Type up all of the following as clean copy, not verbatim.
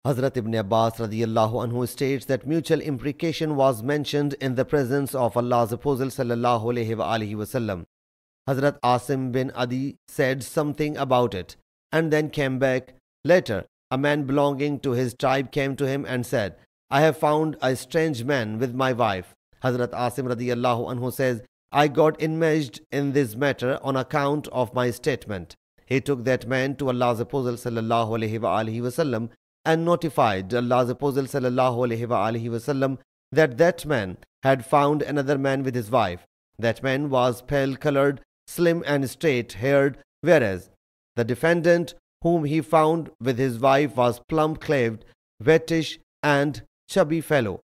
Hazrat Ibn Abbas radiyallahu anhu states that mutual imprecation was mentioned in the presence of Allah's Apostle sallallahu alaihi wasallam. Hazrat Asim bin Adi said something about it and then came back. Later, a man belonging to his tribe came to him and said, I have found a strange man with my wife. Hazrat Asim radiyallahu anhu says, I got enmeshed in this matter on account of my statement. He took that man to Allah's Apostle sallallahu alaihi wasallam and notified Allah's Apostle sallallahu alaihi wasallam that that man had found another man with his wife. That man was pale-colored, slim and straight-haired, whereas the defendant whom he found with his wife was plump-claved, wettish and chubby fellow.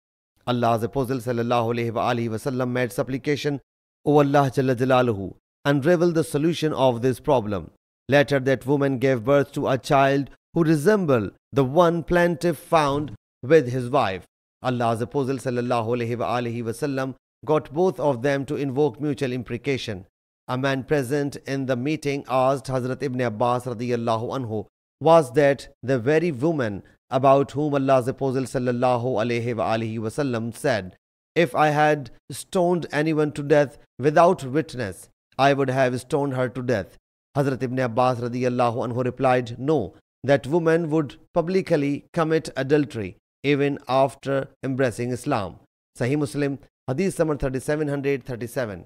Allah's Apostle sallallahu alaihi wasallam made supplication, O Allah Jalla Jalaluhu, unravel the solution of this problem. Later that woman gave birth to a child who resembled the one plaintiff found with his wife. Allah's Apostle sallallahu alaihi wasallam got both of them to invoke mutual imprecation. A man present in the meeting asked Hazrat Ibn Abbas radiyallahu anhu, was that the very woman about whom Allah's Apostle sallallahu alaihi wasallam said, if I had stoned anyone to death without witness, I would have stoned her to death. Hazrat Ibn Abbas radiyallahu anhu replied, no, that woman would publicly commit adultery even after embracing Islam. Sahih Muslim Hadees number 3737.